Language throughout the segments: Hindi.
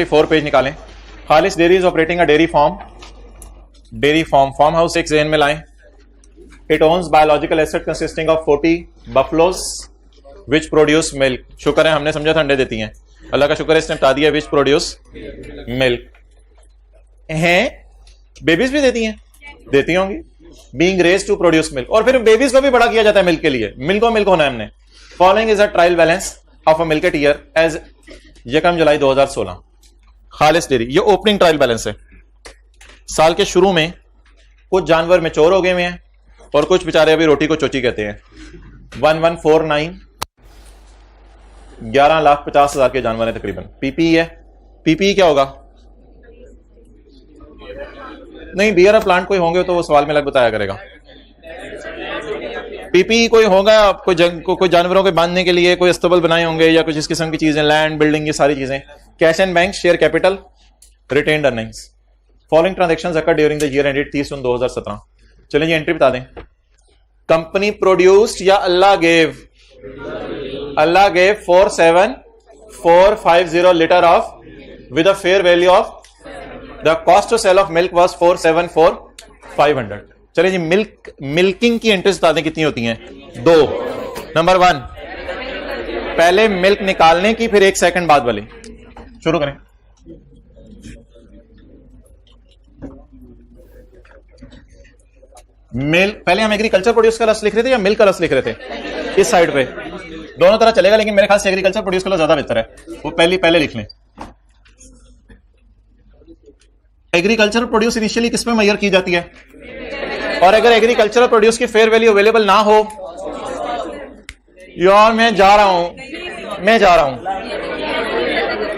4 पेज निकालें। Khalis dairy is operating a dairy farm house एक जेन में लाएं। It owns biological asset consisting of 40 buffaloes which produce milk. शुक्र है हमने समझा था अंडे देती हैं, अल्लाह का शुक्र है इसने बता दिया विच प्रोड्यूस मिल्क हैं। बेबीज भी देती हैं, देती होंगी। Being raise to produce milk, और फिर बेबीज को भी बड़ा किया जाता है मिल्क के लिए। मिल्क होना है हमने। Following is a trial balance of a milk year as 1 July 2016। Khalis dairy, ये ओपनिंग ट्रायल बैलेंस है। साल के शुरू में कुछ जानवर मैच्योर हो गए हुए हैं और कुछ बेचारे अभी रोटी को चोची कहते हैं। 1149 11,50,000 के जानवर है तकरीबन। पीपीई है। पीपीई क्या होगा? नहीं, बियर प्लांट कोई होंगे तो वो सवाल में अलग बताया करेगा। पीपीई कोई होगा कोई जानवरों के बांधने के लिए कोई अस्तबल बनाए होंगे या कुछ इस किस्म की चीजें, लैंड बिल्डिंग, ये सारी चीजें। Cash and bank, share capital, retained earnings. Following transactions occur during the year ended 30 June 2017। चलिए ये एंट्री बता दें। कंपनी प्रोड्यूस्ड या अल्लाह gave 47450 litre of with a fair value of the cost to sell of milk was 474,500। चलिए जी, मिल्किंग की एंट्रीज बता दें कितनी होती हैं। 2। नंबर 1 पहले मिल्क निकालने की, फिर 1 सेकंड बाद वाली। शुरू करें। मिल्क, पहले हम एग्रीकल्चर प्रोड्यूस का रस लिख रहे थे या मिल्क का रस लिख रहे थे? इस साइड पे दोनों तरह चलेगा, लेकिन मेरे ख्याल से एग्रीकल्चर प्रोड्यूस का ज्यादा बेहतर है। वो पहले लिख लें। एग्रीकल्चर प्रोड्यूस इनिशियली किस पे मेजर की जाती है? और अगर एग्रीकल्चरल प्रोड्यूस की फेयर वैल्यू अवेलेबल ना हो, यार मैं जा रहा हूं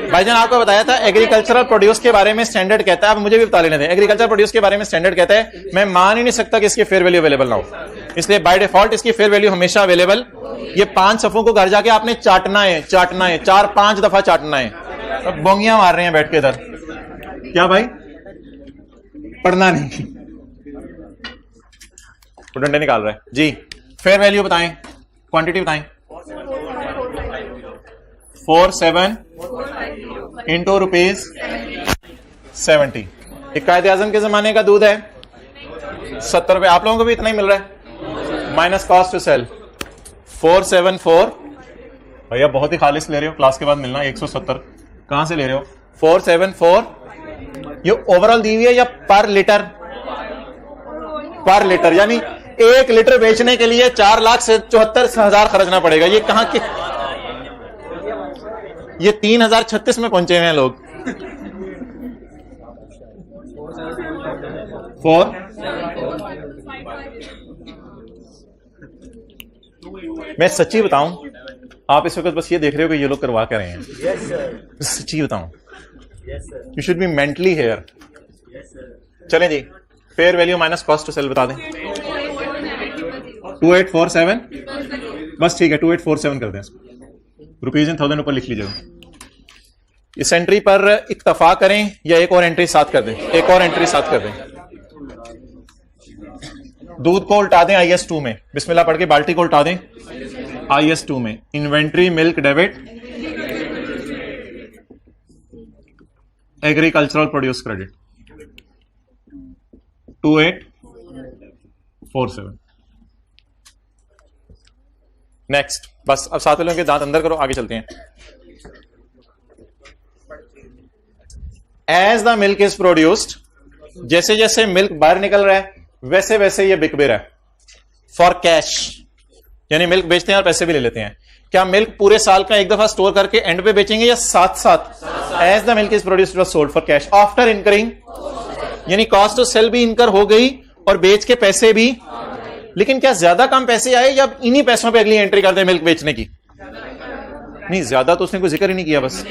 भाईजान, आपको बताया था एग्रीकल्चरल प्रोड्यूस के बारे में स्टैंडर्ड कहता है। अब मुझे भी बता लेने दें। एग्रीकल्चर प्रोड्यूस के बारे में स्टैंडर्ड कहता है मैं मान ही नहीं सकता कि इसकी फेयर वैल्यू अवेलेबल ना हो, इसलिए बाय डिफॉल्ट इसकी फेयर वैल्यू हमेशा अवेलेबल। ये 5 सफों को घर जाके आपने चाटना है 4-5 दफा चाटना है। अब बोंगियां मार रहे हैं बैठ के इधर। क्या भाई? पढ़ना नहीं, डंडे निकाल रहा है जी। फेयर वैल्यू बताएं, क्वांटिटी बताएं। 47 इंटू रुपीज 70। कायदे आजम के जमाने का दूध है 70 रुपए। आप लोगों को भी इतना ही मिल रहा है माइनस कॉस्ट टू सेल 474। भैया बहुत ही खालिस ले रहे हो, क्लास के बाद मिलना 170। कहां से ले रहे हो? 474 ये ओवरऑल दी हुई है या पर लीटर? पर लीटर, यानी 1 लीटर बेचने के लिए 4,74,000 खर्चना पड़ेगा। ये कहां के? ये 3036 में पहुंचे हुए हैं लोग। 4 मैं सच्ची बताऊं, आप इस वक्त बस ये देख रहे हो कि ये लोग करवा कर रहे हैं। सच्ची बताऊं, you should be mentally here. चलें जी, fair value minus cost to sell बता दें। 2847 बस ठीक है, 2847 कर दें। रुपीज इन 1000 ऊपर लिख लीजिएगा। इस एंट्री पर इक्तफा करें या एक और एंट्री साथ कर दें? एक और एंट्री साथ कर दें। दूध को उल्टा दें IS2 में। बिस्मिल्लाह पढ़ के बाल्टी को उल्टा दें IS2 में। Inventory milk debit agricultural produce credit 2847। Next, बस अब साथ वालों के दांत अंदर करो, आगे चलते हैं। As the milk is produced, जैसे जैसे मिल्क बाहर निकल रहा है वैसे वैसे ये बिक भी रहा है। फॉर कैश, यानी मिल्क बेचते हैं और पैसे भी ले लेते हैं। क्या मिल्क पूरे साल का एक दफा स्टोर करके एंड पे बेचेंगे या साथ साथ? As the milk is produced was sold for cash after incurring, यानी कॉस्ट ऑफ सेल भी इनकर हो गई और बेच के पैसे भी। लेकिन क्या ज्यादा कम पैसे आए या इन्हीं पैसों पे अगली एंट्री कर दे मिल्क बेचने की? नहीं, ज्यादा तो उसने कोई जिक्र ही नहीं किया। बस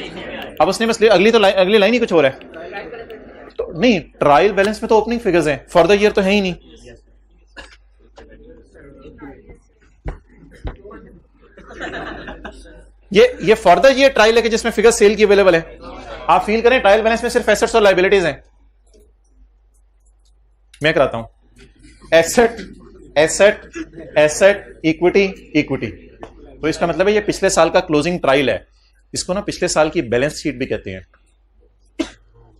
अब उसने बस अगली लाइन ही कुछ हो रहा है। तो नहीं, ट्रायल बैलेंस में तो ओपनिंग फिगर्स हैं, फॉर द ईयर तो है ही नहीं। ये फॉर द ईयर ट्रायल है कि जिसमें फिगर सेल की अवेलेबल है। आप फील करें ट्रायल बैलेंस में सिर्फ एसेट्स और लायबिलिटीज हैं। मैं कराता हूं एसेट इक्विटी। तो इसका मतलब है ये पिछले साल का क्लोजिंग ट्रायल है। इसको ना पिछले साल की बैलेंस शीट भी कहते हैं।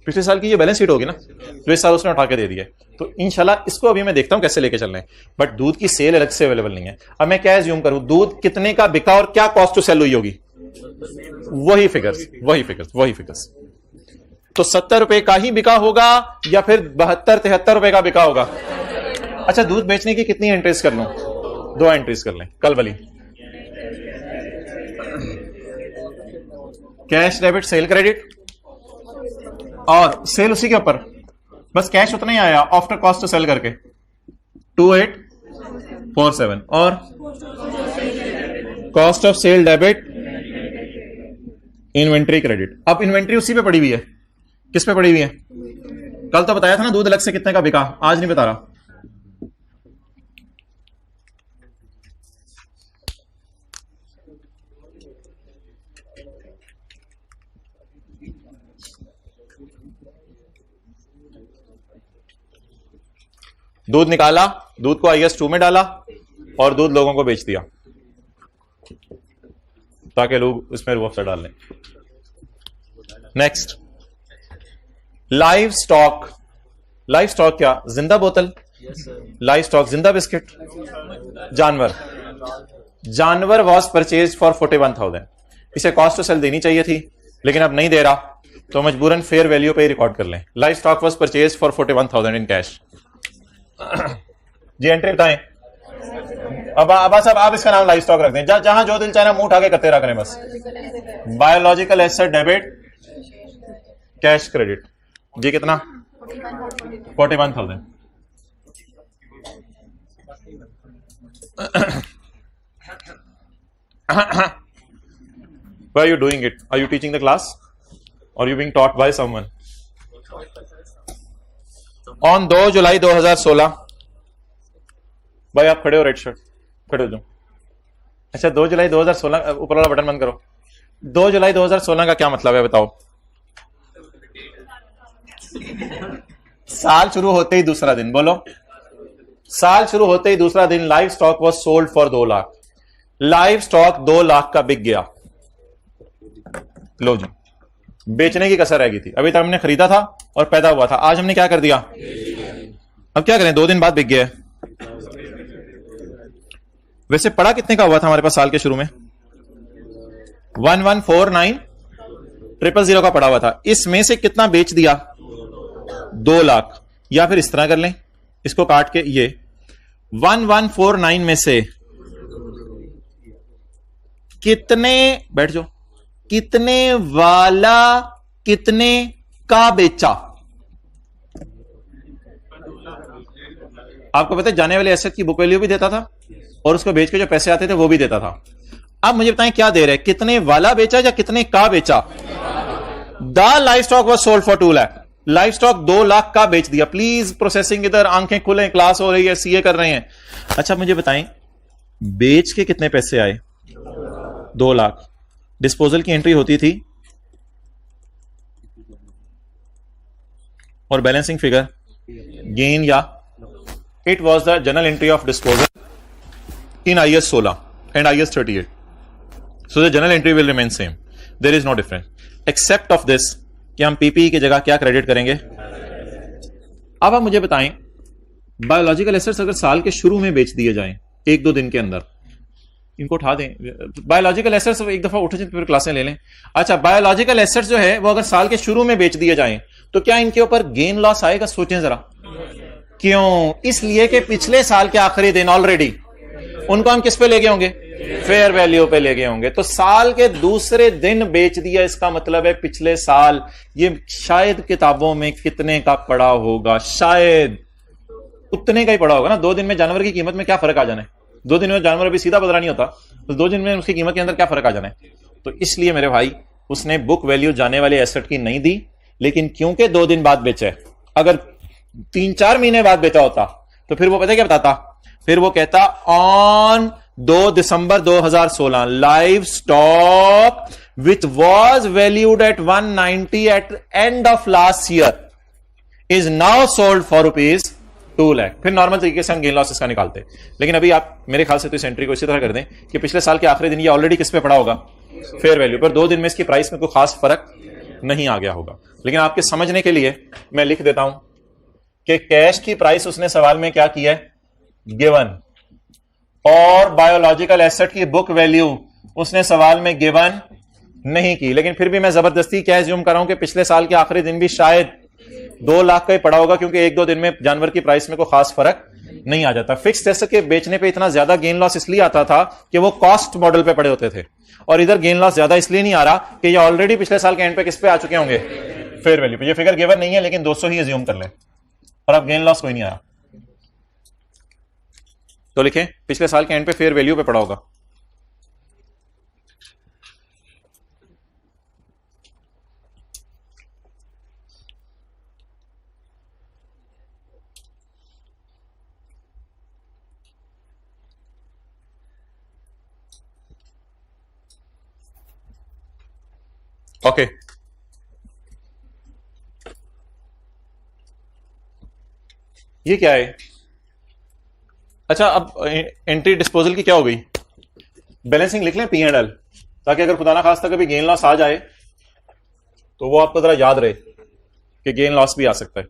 पिछले साल की ये बैलेंस शीट होगी ना, तो इस साल उसने उठा के दे दिया। तो इंशाल्लाह इसको अभी मैं देखता हूं कैसे लेके चल रहे हैं, बट दूध की सेल अलग से अवेलेबल नहीं है। अब मैं क्या एज्यूम करूं, दूध कितने का बिका और क्या कॉस्ट टू सेल हुई होगी, वही फिगर्स। तो 70 रुपए का ही बिका होगा या फिर 72-73 रुपए का बिका होगा। अच्छा, दूध बेचने की कितनी एंट्रीज कर लूं, 2 एंट्रीज कर लें कल वाली। कैश डेबिट सेल क्रेडिट, और सेल उसी के ऊपर, बस कैश उतना ही आया आफ्टर कॉस्ट टू सेल करके 2847, और cost of sale debit inventory credit. अब इन्वेंट्री उसी पे पड़ी हुई है, किस पे पड़ी हुई है, कल तो बताया था ना दूध अलग से कितने का बिका, आज नहीं बता रहा। दूध निकाला, दूध को IS2 में डाला और दूध लोगों को बेच दिया ताकि लोग इसमें रूह अफ़ज़ा डाल लें। Next, live stock. Live stock क्या, जिंदा बोतल, लाइव स्टॉक जिंदा बिस्किट, जानवर वॉज परचेज फॉर 41,000। इसे कॉस्ट टू सेल देनी चाहिए थी लेकिन अब नहीं दे रहा, तो मजबूरन फेयर वैल्यू पे ही रिकॉर्ड कर लें। Livestock was purchase for 41,000 in cash. जी एंट्री बताएं। अब आप इसका नाम लाइव स्टॉक रख दें, जहां जो दिल चाहे मुंह उठा के करते रहा करें बस। Biological asset debit cash credit, जी कितना, 41,000। Why are you doing it? Are you teaching the class or are you being taught by someone? On 2 जुलाई 2016, भाई आप खड़े हो, रेड शर्ट खड़े हो जाओ। अच्छा, 2 जुलाई 2016, ऊपर वाला बटन बंद करो। 2 जुलाई 2016 का क्या मतलब है बताओ? साल शुरू होते ही दूसरा दिन, बोलो। साल शुरू होते ही दूसरा दिन live stock was sold for 2 lakh. Live stock 2 lakh का बिक गया। लो जी, बेचने की कसर रह गई थी। अभी तक हमने खरीदा था और पैदा हुआ था, आज हमने क्या कर दिया, अब क्या करें, 2 दिन बाद बिक गया। वैसे पड़ा कितने का हुआ था हमारे पास साल के शुरू में? 1149,000 का पड़ा हुआ था। इसमें से कितना बेच दिया? 2 लाख। या फिर इस तरह कर लें, इसको काट के, ये 1149 में से कितने, बैठ जाओ, कितने वाला कितने का बेचा? आपको पता है जाने वाले एसेट की बुक वैल्यू भी देता था और उसको बेच के जो पैसे आते थे वो भी देता था। अब मुझे बताएं क्या दे रहे, कितने वाला बेचा या कितने का बेचा? The live stock was sold for 2 lakh. Live stock 2 lakh का बेच दिया। प्लीज प्रोसेसिंग इधर, आंखें खुले, क्लास हो रही है, सीए कर रहे हैं। अच्छा मुझे बताएं बेच के कितने पैसे आए? 2 लाख। डिस्पोजल की एंट्री होती थी और बैलेंसिंग फिगर गेन, या it was the general entry of disposal in IS 16 and IS 38. So the general entry will remain same. There is no difference. Except of this कि हम PPE की जगह क्या क्रेडिट करेंगे? अब आप मुझे बताएं बायोलॉजिकल एसेट्स अगर साल के शुरू में बेच दिए जाएं 1-2 दिन के अंदर, इनको उठा दें। बायोलॉजिकल एसेट्स एक दफा उठे फिर क्लासें ले लें। अच्छा, बायोलॉजिकल एसेट्स जो है वो अगर साल के शुरू में बेच दिए जाएं तो क्या इनके ऊपर गेन लॉस आएगा? सोचें जरा। क्यों? इसलिए कि पिछले साल के आखिरी दिन ऑलरेडी उनको हम किस पे ले गए होंगे? फेयर वैल्यू पे ले गए होंगे। तो साल के दूसरे दिन बेच दिया, इसका मतलब है पिछले साल ये शायद किताबों में कितने का पड़ा होगा, शायद उतने का ही पड़ा होगा ना। 2 दिन में जानवर की कीमत में क्या फर्क आ जाना है? 2 दिन में जानवर अभी सीधा बदला नहीं होता, तो 2 दिन में उसकी कीमत के अंदर क्या फर्क आ जाना है? तो इसलिए मेरे भाई उसने बुक वैल्यू जाने वाले एसेट की नहीं दी, लेकिन क्योंकि 2 दिन बाद बेचे, अगर 3-4 महीने बाद बेचा होता तो फिर वो पता क्या बताता? फिर वो कहता on 2 December 2016 livestock which was valued at 190 at end of last year is now sold for ₹2 lakh. फिर नॉर्मल तरीके से हम गेन लॉसेस का निकालते। लेकिन अभी आप मेरे ख्याल से तो इस एंट्री को इसी तरह कर दें कि पिछले साल के आखिरी दिन ये ऑलरेडी किस पे पड़ा होगा? फेयर वैल्यू पर। 2 दिन में इसकी प्राइस में कोई खास फर्क नहीं आ गया होगा। लेकिन आपके समझने के लिए मैं लिख देता हूं कि कैश की प्राइस उसने सवाल में क्या किया है, गिवन, और बायोलॉजिकल एसेट की बुक वैल्यू उसने सवाल में गिवन नहीं की। लेकिन फिर भी मैं जबरदस्ती क्या एज्यूम कर रहा हूं कि पिछले साल के आखिरी दिन भी शायद 2 लाख का ही पड़ा होगा, क्योंकि 1-2 दिन में जानवर की प्राइस में कोई खास फर्क नहीं आ जाता। फिक्स्ड एसेट के बेचने पे इतना ज्यादा गेन लॉस इसलिए आता था कि वो कॉस्ट मॉडल पे पड़े होते थे, और इधर गेन लॉस ज्यादा इसलिए नहीं आ रहा कि ये ऑलरेडी पिछले साल के एंड पे किस पे आ चुके होंगे, फेयर वैल्यू पे। ये फिगर गिवन नहीं है, लेकिन 200 ही एज्यूम कर लें, और अब गेन लॉस कोई नहीं आया, तो लिखें पिछले साल के एंड पे फेयर वैल्यू पे पड़ा होगा। ओके ये क्या है? अच्छा, अब एंट्री डिस्पोजल की क्या हो गई? बैलेंसिंग लिख लें P&L, ताकि अगर खुदा ना खास्ता कभी गेन लॉस आ जाए तो वो आपको जरा याद रहे कि गेन लॉस भी आ सकता है।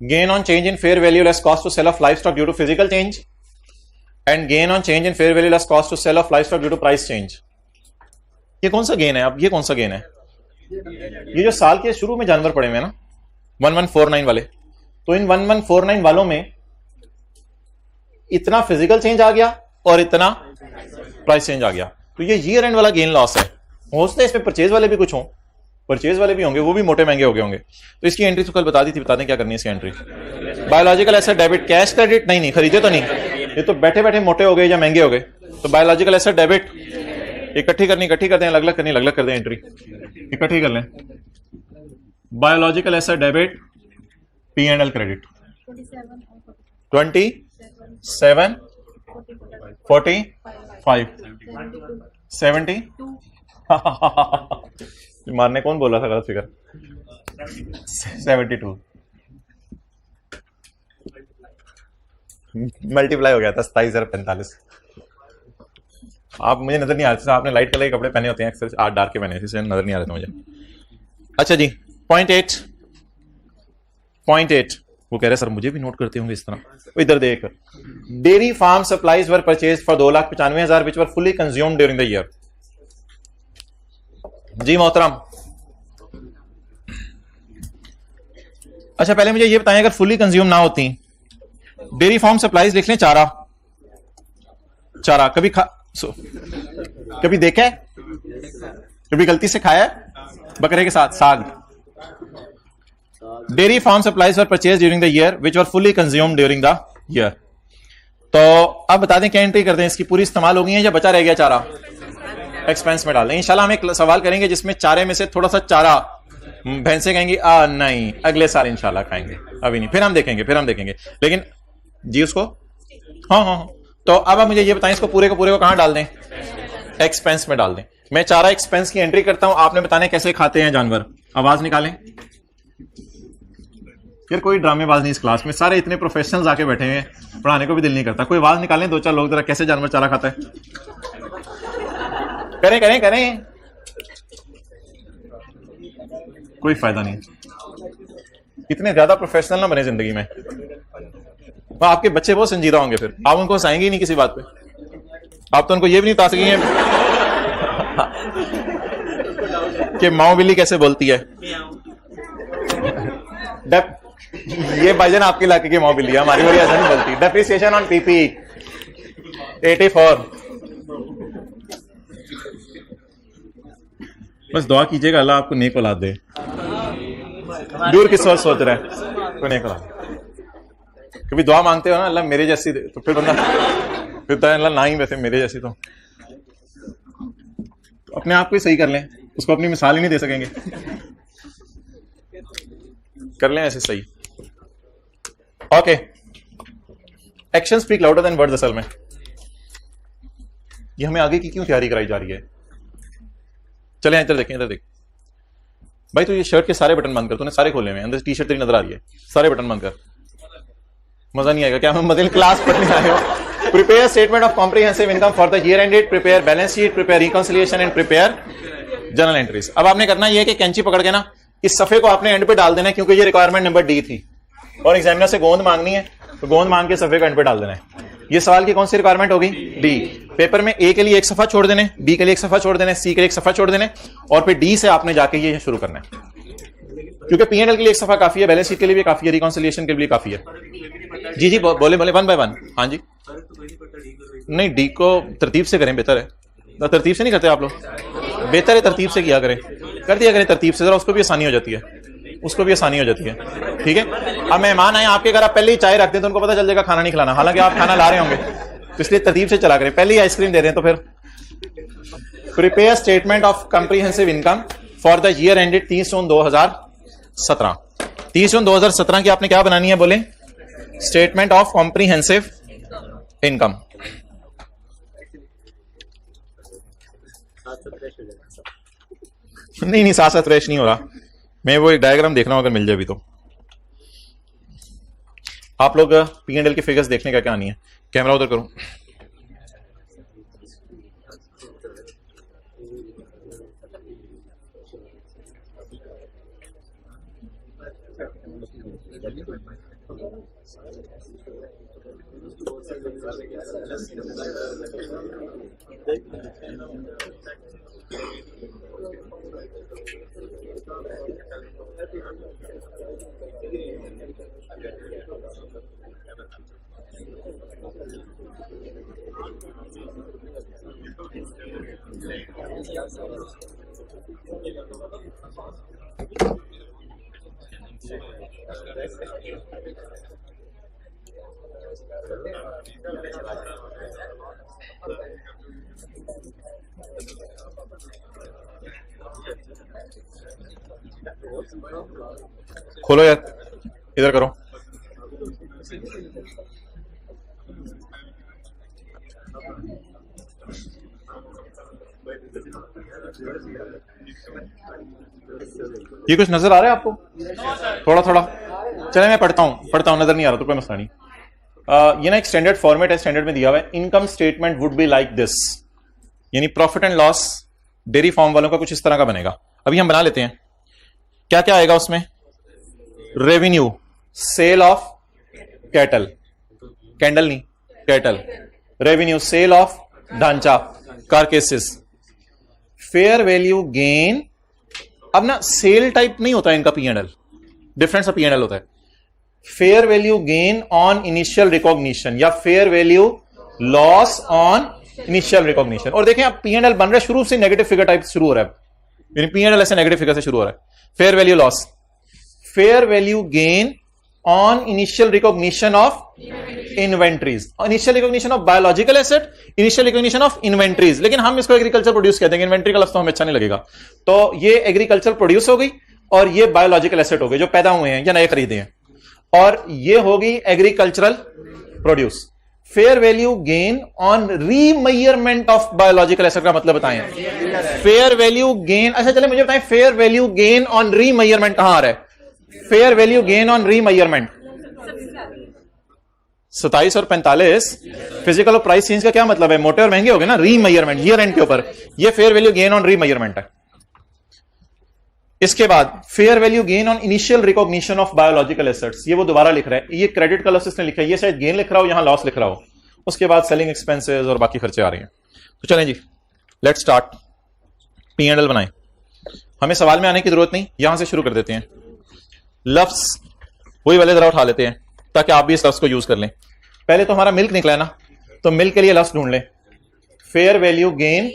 Gain on change in fair value less cost to sell of livestock due to physical change, and gain on change in fair value less cost to sell of livestock due to price change. ये कौन सा गेन है? अब ये कौन सा गेन है? ये जो साल के शुरू में जानवर पड़े हुए हैं ना 1149 वाले, तो इन 1149 वालों में इतना फिजिकल चेंज आ गया और इतना प्राइस चेंज आ गया, तो ये ईयर एंड वाला गेन लॉस है। हो सकता है इसमें परचेज वाले भी कुछ हों, परचेज वाले भी होंगे, वो भी मोटे महंगे हो गए होंगे। तो इसकी एंट्री तो कल बता दी थी, बता दें क्या करनी है इसकी entry. Biological asset debit, cash credit नहीं, खरीदे तो नहीं, ये तो बैठे बैठे मोटे हो गए या महंगे हो गए। तो बायोलॉजिकल एसेट डेबिट इकट्ठी करनी, इकट्ठी कर दें, अलग अलग करनी, अलग अलग कर दें, एंट्री इकट्ठी कर लें। Biological asset debit P&L credit 27 45 70 मारने कौन बोला था गलत फिगर? 72 मल्टीप्लाई हो गया था 27,045। आप मुझे नजर नहीं आ रहे थे, आपने लाइट कलर के कपड़े पहने होते हैं अक्सर, आज डार्क के पहने थे, इसलिए नजर नहीं आ रहे थे मुझे। अच्छा जी, पॉइंट 8 वो कह रहे सर मुझे भी नोट करते होंगे इस तरह। तो इधर देख, dairy farm supplies were purchase for 2,95,000 which were fully consumed during the year. जी मोहतरम, अच्छा पहले मुझे ये बताएं, अगर फुल्ली कंज्यूम ना होती, डेयरी फार्म सप्लाईज लिख लें, चारा कभी कभी देखा है, कभी गलती से खाया है बकरे के साथ साग। Dairy farm supplies were purchase during the year which were fully consumed during the year. तो अब बता दें क्या एंट्री कर दें, इसकी पूरी इस्तेमाल हो गई है या बचा रह गया चारा? एक्सपेंस में डाल दें। इंशाल्लाह हम एक सवाल करेंगे जिसमें चारे में से थोड़ा सा चारा भैंसे कहेंगी नहीं, अगले साल इंशाल्लाह खाएंगे, अभी नहीं, फिर हम देखेंगे। लेकिन जी उसको हाँ। तो अब आप मुझे ये बताएं, इसको पूरे को कहां डाल दें? एक्सपेंस में डाल दें। मैं चारा एक्सपेंस की एंट्री करता हूं, आपने बताने कैसे खाते हैं जानवर। आवाज निकालें यार, कोई ड्रामेबाज नहीं इस क्लास में, सारे इतने प्रोफेशनल्स आके बैठे हैं, पढ़ाने को भी दिल नहीं करता। कोई आवाज निकालें, 2-4 लोग जरा, कैसे जानवर चारा खाता है? करें कोई फायदा नहीं, इतने ज्यादा प्रोफेशनल ना बने जिंदगी में। तो आपके बच्चे बहुत संजीदा होंगे, फिर आप उनको हंसाएंगे ही नहीं किसी बात पे। आप तो उनको ये भी नहीं बता सकेंगे कि माओ बिल्ली कैसे बोलती है। ये भाईजान आपके इलाके की माओ बिल्ली है, हमारी वाली ऐसा नहीं बोलती। Depreciation on PP 84। बस दुआ कीजिएगा अल्लाह आपको नेक औलाद दे। दूर की सोच रहा है कोई नेक औलाद। कभी दुआ मांगते हो ना अल्लाह मेरे जैसी दे, तो फिर बंदा फिर तो अल्लाह ना ही, वैसे मेरे जैसी तो अपने आप को ही सही कर लें, उसको अपनी मिसाल ही नहीं दे सकेंगे, कर लें ऐसे सही। Okay, action speak louder than words. असल में ये हमें आगे की क्यों तैयारी कराई जा रही है? चले इधर देखें, भाई तो ये शर्ट के सारे बटन बंद कर, तूने सारे खोले हुए हैं, अंदर टी शर्ट तेरी नजर आ रही है, सारे बटन बंद कर। मजा नहीं आएगा क्या? हम मिडिल क्लास पढ़ने आए हो। Prepare statement of comprehensive income for the year ended, prepare balance sheet, prepare reconciliation and prepare journal entries. अब आपने करना ये है कि कैंची पकड़ के ना इस सफे को आपने एंड पे डाल देना है, क्योंकि ये रिक्वायरमेंट नंबर डी थी और एग्जामिनर से गोंद मांगनी है, तो गोंद मांग के सफे को एंड पे डाल देना है। ये सवाल की कौन सी रिक्वायरमेंट होगी? डी। पेपर में ए के लिए एक सफा छोड़ देने, बी के लिए एक सफा छोड़ देने, सी के लिए एक सफा छोड़ देने, और फिर डी से आपने जाके ये शुरू करना है, क्योंकि पी एंड एल के लिए एक सफा काफी है, बैलेंस शीट के लिए भी काफी है, रिकॉन्सिलिएशन के लिए काफी है। जी जी बोले बोले, 1 बाय 1। हाँ जी, नहीं डी को तरतीब से करें, बेहतर है। तो तरतीब से नहीं करते आप लोग? बेहतर है तरतीब से किया करें, कर दिया करें तरतीब से, जरा उसको भी आसानी हो जाती है, उसको भी आसानी हो जाती है। ठीक है, अब मेहमान आए आपके घर, आप पहले ही चाय रखते हैं तो उनको पता चल जाएगा खाना नहीं खिलाना, हालांकि आप खाना ला रहे होंगे, तो इसलिए तरतीब से चला करें। पहले ही आइसक्रीम दे रहे हैं तो फिर prepare statement of comprehensive income for the year ended 30 June 2017। 30 June 2017 की आपने क्या बनानी है? बोले स्टेटमेंट ऑफ कॉम्प्रिहेंसिव इनकम। नहीं साथ साथ फ्रेश नहीं हो रहा, मैं वो एक डायग्राम देख रहा हूं, अगर मिल जाए भी तो। आप लोग पी एंड एल के फिगर्स देखने का क्या नहीं है? कैमरा उधर करो। खोलो यार, इधर करो। ये कुछ नजर आ रहा है आपको? थोड़ा थोड़ा चले, मैं पढ़ता हूं, नजर नहीं आ रहा तो कोई मसला नहीं। ये ना एक स्टैंडर्ड फॉर्मेट है, स्टैंडर्ड में दिया हुआ है, income statement would be like this, यानी profit and loss dairy farm वालों का कुछ इस तरह का बनेगा। अभी हम बना लेते हैं। क्या क्या आएगा उसमें? Revenue, sale of cattle, candle नहीं कैटल, रेवेन्यू सेल ऑफ ढांचा कारकेसेस, फेयर वैल्यू गेन। अब ना सेल टाइप नहीं होता है इनका पी एंड एल, डिफरेंट सा पी एंड एल होता है। Fair value gain on initial recognition या fair value loss on initial recognition. और देखें आप पी एंड एल बन रहा है शुरू से नेगेटिव फिगर टाइप शुरू हो रहा है, यानी पी एंड एल ऐसे नेगेटिव फिगर से शुरू हो रहा है। Fair value loss, fair value gain on initial recognition of inventories, initial recognition of biological asset, initial recognition of inventories, लेकिन हम इसको एग्रीकल्चर प्रोड्यूस कहते हैं, इन्वेंट्री का लफ्ज़ तो हमें अच्छा नहीं लगेगा। तो ये एग्रीकल्चर प्रोड्यूस हो गई और ये बायोलॉजिकल एसेट हो गए जो पैदा हुए हैं या नए खरीदे हैं, और ये होगी agricultural produce. Fair value gain on remeasurement of biological asset का मतलब बताएं। फेयर वैल्यू गेन, अच्छा चले मुझे बताएं, fair value gain on remeasurement कहां आ रहा है? Fair value gain on remeasurement 27 और 45। फिजिकल और प्राइस चेंज का क्या मतलब है? मोटे और महंगे हो गए ना, रीमेजरमेंट ईयर एंड के ऊपर, ये fair value gain on remeasurement है। इसके बाद fair value gain on initial recognition of biological assets, ये वो दोबारा लिख रहा है, ये क्रेडिट का लफ्ज़ इसने लिखा है, ये शायद गेन लिख रहा हो, यहां लॉस लिख रहा हो। उसके बाद सेलिंग एक्सपेंसेस और बाकी खर्चे आ रहे हैं। तो चलें जी, let's start. P and L बनाएं, हमें सवाल में आने की जरूरत नहीं, यहां से शुरू कर देते हैं। लफ्ज वही वाले जरा उठा लेते हैं ताकि आप भी इस लफ्ज को यूज कर लें। पहले तो हमारा मिल्क निकला है ना, तो मिल्क के लिए लफ्ज ढूंढ लें। Fair value gain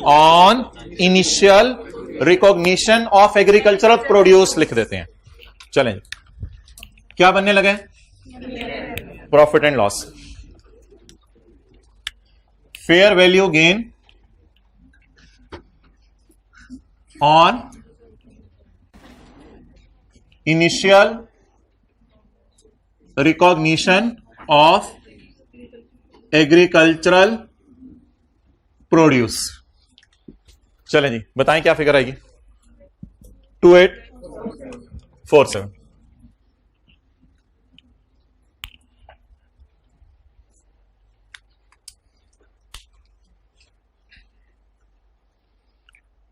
on initial recognition of agricultural produce लिख देते हैं। चलें, क्या बनने लगे? Profit and loss. Fair value gain on initial recognition of agricultural produce. चलें जी, बताएं क्या फिगर आएगी? 2847।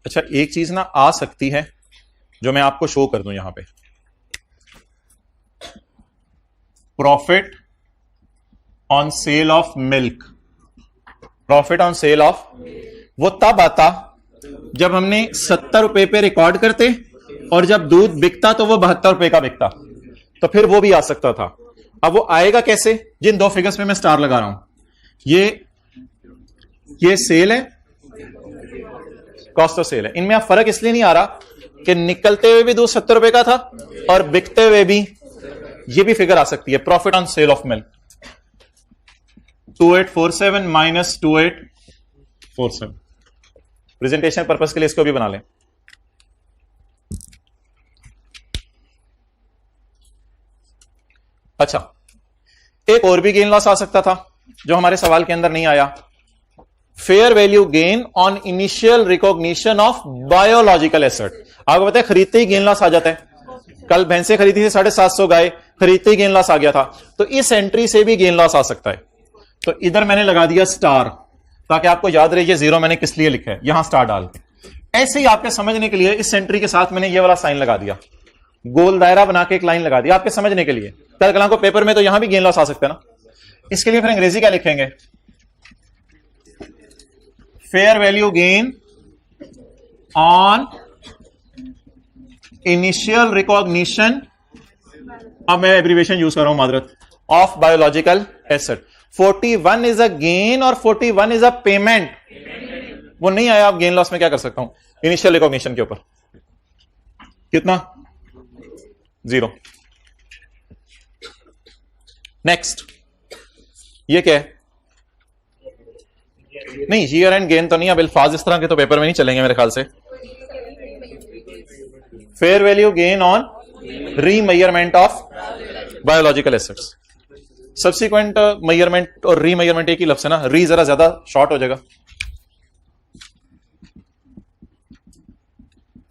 अच्छा, एक चीज ना आ सकती है जो मैं आपको शो कर दूं यहां पे, profit on sale of milk. Profit on sale of वो तब आता जब हमने 70 रुपए पे रिकॉर्ड करते और जब दूध बिकता तो वो 72 रुपए का बिकता, तो फिर वो भी आ सकता था। अब वो आएगा कैसे? जिन दो फिगर्स पे मैं स्टार लगा रहा हूं, ये सेल है, कॉस्ट ऑफ सेल है। इनमें अब फर्क इसलिए नहीं आ रहा कि निकलते हुए भी दूध 70 रुपए का था और बिकते हुए भी ये भी फिगर आ सकती है। Profit on sale of milk 2847 minus 2847। Presentation purpose के लिए इसको भी बना लें। अच्छा, एक और भी गेन लॉस आ सकता था जो हमारे सवाल के अंदर नहीं आया। Fair value gain on initial recognition of biological asset. आपको पता है खरीदते ही गेन लॉस आ जाता है। कल भैंसे खरीदी थी 750 गाय, खरीदते ही गेन लॉस आ गया था, तो इस एंट्री से भी गेन लॉस आ सकता है। तो इधर मैंने लगा दिया स्टार ताकि आपको याद रहे ये जीरो मैंने किस लिए लिखा है, यहां स्टार डाल के। ऐसे ही आपके समझने के लिए इस एंट्री के साथ मैंने ये वाला साइन लगा दिया, गोल दायरा बना के एक लाइन लगा दी आपके समझने के लिए। कल कल को पेपर में तो यहां भी गेन लॉस आ सकता है ना। इसके लिए फिर अंग्रेजी क्या लिखेंगे? Fair value gain on initial recognition, अब मैं एब्रीविएशन यूज कर रहा हूं मादरत, of biological asset. 41 is a gain और 41 इज अ पेमेंट। वो नहीं आया, आप गेन लॉस में क्या कर सकता हूं इनिशियल रिकॉग्निशन के ऊपर? कितना? 0। नेक्स्ट, ये क्या है? नहीं, ईयर एंड गेन तो नहीं। अब अल्फाज इस तरह के तो पेपर में नहीं चलेंगे मेरे ख्याल से। Fair value gain on remeasurement of biological assets. Subsequent measurement और रीमेजरमेंट एक ही लफ्ज है ना, री जरा ज्यादा शॉर्ट हो जाएगा।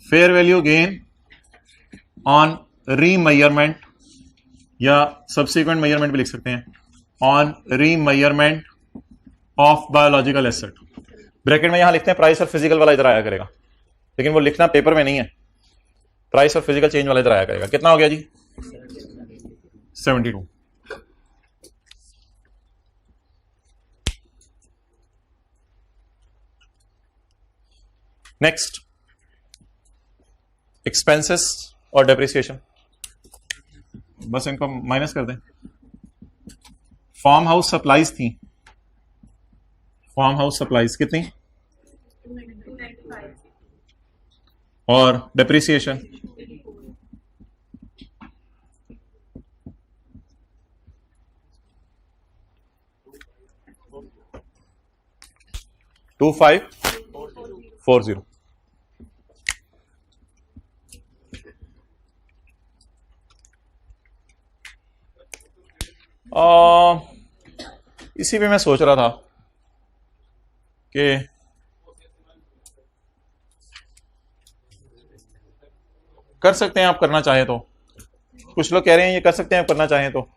Fair value gain on remeasurement या सब्सिक्वेंट मेजरमेंट भी लिख सकते हैं, on remeasurement of biological asset. Bracket में यहां लिखते हैं प्राइस और फिजिकल वाला इधर आया करेगा, लेकिन वो लिखना पेपर में नहीं है। प्राइस और फिजिकल चेंज वाला इधर आया करेगा। कितना हो गया जी? 72। नेक्स्ट, एक्सपेंसेस और डेप्रिसिएशन, बस इनको माइनस कर दें। फार्म हाउस सप्लाईज थी, फार्म हाउस सप्लाईज कितनी? और डेप्रिसिएशन 2540। इसी पे मैं सोच रहा था कि कर सकते हैं आप करना चाहें तो। कुछ लोग कह रहे हैं ये कर सकते हैं आप करना चाहें तो।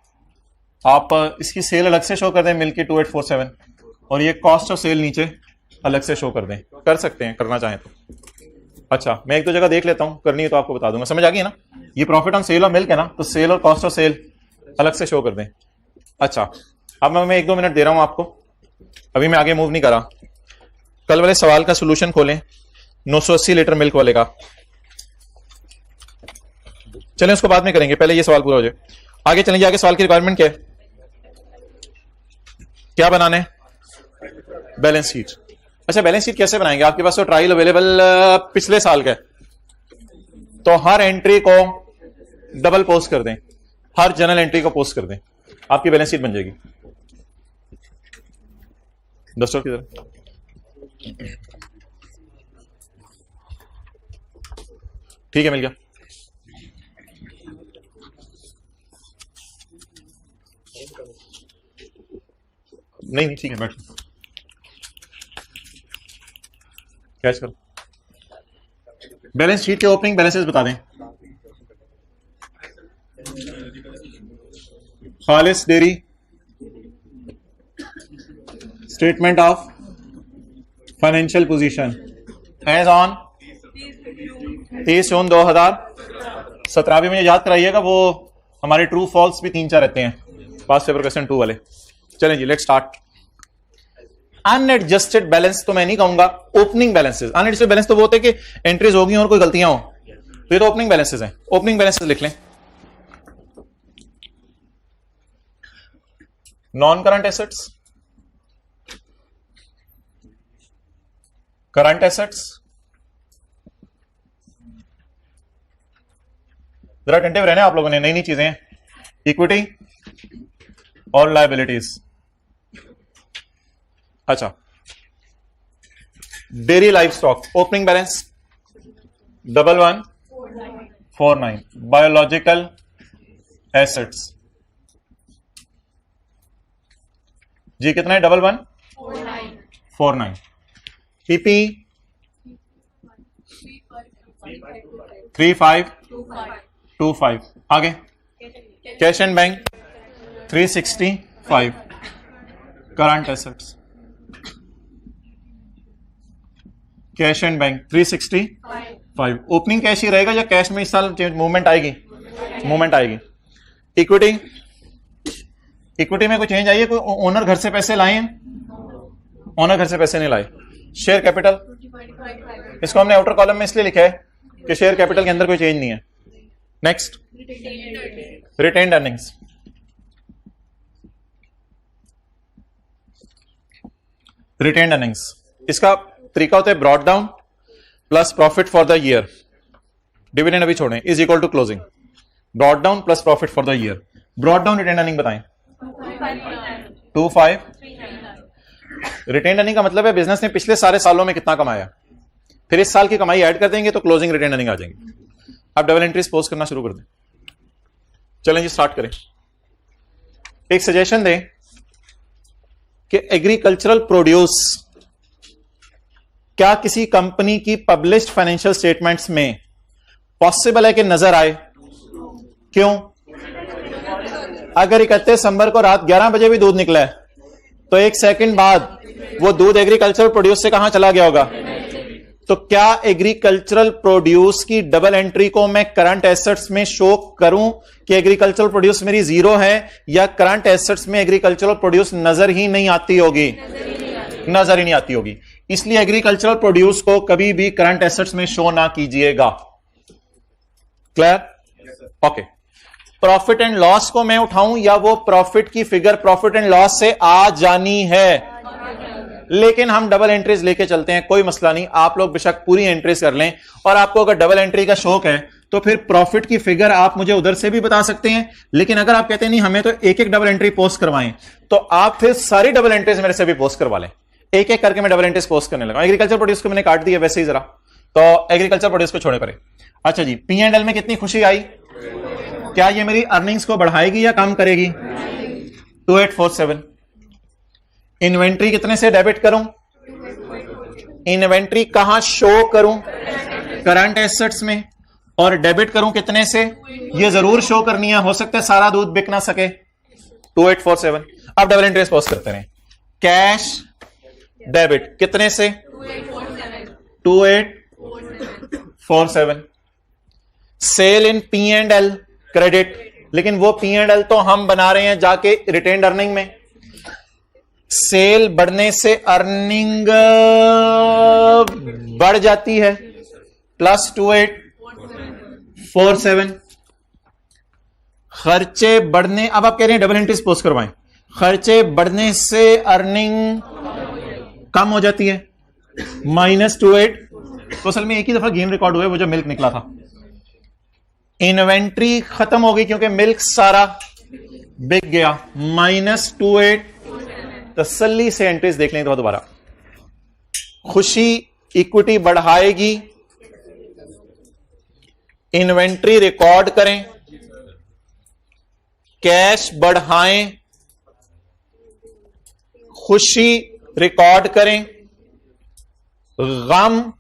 आप इसकी सेल अलग से शो कर दें मिल के 2847, और ये कॉस्ट ऑफ सेल नीचे अलग से शो कर दें। कर सकते हैं करना चाहें तो। अच्छा, मैं एक दो जगह देख लेता हूं, करनी है तो आपको बता दूंगा। समझ आ गई ना? ये profit on sale of milk है ना, तो सेल और कॉस्ट ऑफ सेल अलग से शो कर दें। अच्छा, अब मैं 1-2 मिनट दे रहा हूं आपको, अभी मैं आगे मूव नहीं करा। कल वाले सवाल का सोल्यूशन खोलें, 980 लीटर मिल्क वाले का। चलें उसको बाद में करेंगे, पहले ये सवाल पूरा हो जाए। आगे चलेंगे। आगे सवाल की रिक्वायरमेंट क्या है? क्या बनाना है? Balance sheet. अच्छा, बैलेंस शीट कैसे बनाएंगे? आपके पास तो ट्रायल अवेलेबल पिछले साल का है, तो हर एंट्री को डबल पोस्ट कर दें, हर जनरल एंट्री को पोस्ट कर दें, आपकी बैलेंस शीट बन जाएगी। दोस्तों किधर? ठीक है, मिल गया। नहीं ठीक है, बैठ कैच करो। बैलेंस शीट के ओपनिंग बैलेंसेस बता दें। Khalis dairy, statement of financial position as on 30/9/2017 भी मुझे याद कराइएगा, वो हमारे ट्रू फॉल्स भी 3-4 रहते हैं पास पेपर क्वेश्चन 2 वाले। चलें जी, लेट्स स्टार्ट। अनएडजस्टेड बैलेंस तो मैं नहीं कहूंगा, ओपनिंग बैलेंसेस। अनएडजस्टेड बैलेंस तो वो होते हैं कि एंट्रीज होगी और कोई गलतियां हो, तो ये तो ओपनिंग बैलेंसेस हैं। ओपनिंग बैलेंसेस लिख लें। Non current assets, current assets, जरा अटेंटिव रहना आप लोगों ने, नई नई चीजें हैं। इक्विटी और लायबिलिटीज। अच्छा, dairy livestock opening balance 1149। Biological assets जी कितना है? 1149। पीपी 3525। आगे cash and bank 365। Current assets cash and bank 365। Opening cash ही रहेगा या कैश में इस साल मूवमेंट आएगी? मूवमेंट आएगी। इक्विटी, इक्विटी में कोई चेंज आई है? कोई ओनर घर से पैसे लाए हैं? ओनर घर से पैसे नहीं लाए। शेयर कैपिटल, इसको हमने आउटर कॉलम में इसलिए लिखा है कि शेयर कैपिटल के अंदर कोई चेंज नहीं है। Next, retained earnings. Retained earnings, इसका तरीका होता है brought down plus profit for the year, dividend अभी छोड़ें, is equal to closing. Brought down plus profit for the year. Brought down retained earning बताएं। 25। रिटेन्ड अर्निंग का मतलब है बिजनेस ने पिछले सारे सालों में कितना कमाया, फिर इस साल की कमाई ऐड कर देंगे तो क्लोजिंग रिटेन्ड अर्निंग आ जाएंगे। अब डबल एंट्रीज पोस्ट करना शुरू कर दें। चलें जी, स्टार्ट करें। एक सजेशन दें कि एग्रीकल्चरल प्रोड्यूस क्या किसी कंपनी की पब्लिश्ड फाइनेंशियल स्टेटमेंट्स में पॉसिबल है कि नजर आए? क्यों? अगर 31 दिसंबर को रात 11 बजे भी दूध निकला है तो 1 सेकंड बाद वो दूध एग्रीकल्चरल प्रोड्यूस से कहां चला गया होगा? तो क्या एग्रीकल्चरल प्रोड्यूस की डबल एंट्री को मैं करंट एसेट्स में शो करूं कि एग्रीकल्चरल प्रोड्यूस मेरी जीरो है, या करंट एसेट्स में एग्रीकल्चरल प्रोड्यूस नजर ही नहीं आती होगी? नजर ही नहीं आती होगी। इसलिए एग्रीकल्चरल प्रोड्यूस को कभी भी करंट एसेट्स में शो ना कीजिएगा। Clear? Okay. Profit and loss को मैं उठाऊं या वो प्रॉफिट की फिगर प्रॉफिट एंड लॉस से आ जानी है, लेकिन हम डबल एंट्रीज लेके चलते हैं, कोई मसला नहीं। आप लोग बेशक पूरी एंट्रीज कर लें, और आपको अगर डबल एंट्री का शौक है तो फिर प्रॉफिट की फिगर आप मुझे उधर से भी बता सकते हैं। लेकिन अगर आप कहते हैं नहीं हमें तो एक एक डबल एंट्री पोस्ट करवाएं, तो आप फिर सारी डबल एंट्रीज मेरे से भी पोस्ट करवा लें। एक एक करके मैं डबल एंट्रीज पोस्ट करने लगा। एग्रीकल्चर प्रोड्यूस को मैंने काट दिया वैसे ही जरा, तो एग्रीकल्चर प्रोड्यूस को छोड़े पड़े। अच्छा जी, P&L में कितनी खुशी आई? क्या ये मेरी अर्निंग्स को बढ़ाएगी या कम करेगी? 2847। इन्वेंट्री कितने से डेबिट करूं? इन्वेंट्री कहां शो करूं? करंट एसेट्स में। और डेबिट करूं कितने से? ये जरूर शो करनी है, हो सकता है सारा दूध बिक ना सके। 2847। अब डबल एंट्रीज पोस्ट करते हैं। कैश डेबिट कितने से? 2847। सेल इन P&L क्रेडिट, लेकिन वो P&L तो हम बना रहे हैं जाके रिटेन्ड अर्निंग में। सेल बढ़ने से अर्निंग बढ़ जाती है, प्लस 2847। खर्चे बढ़ने, अब आप कह रहे हैं डबल एंट्रीज पोस्ट करवाएं, खर्चे बढ़ने से अर्निंग कम हो जाती है, -28। तो असल में एक ही दफा गेम रिकॉर्ड हुआ है, वो जो मिल्क निकला था। इन्वेंट्री खत्म हो गई क्योंकि मिल्क सारा बिक गया, -28। तसल्ली से एंट्रीज देख लें तो दोबारा। खुशी इक्विटी बढ़ाएगी, इन्वेंट्री रिकॉर्ड करें, कैश बढ़ाएं, खुशी रिकॉर्ड करें, गम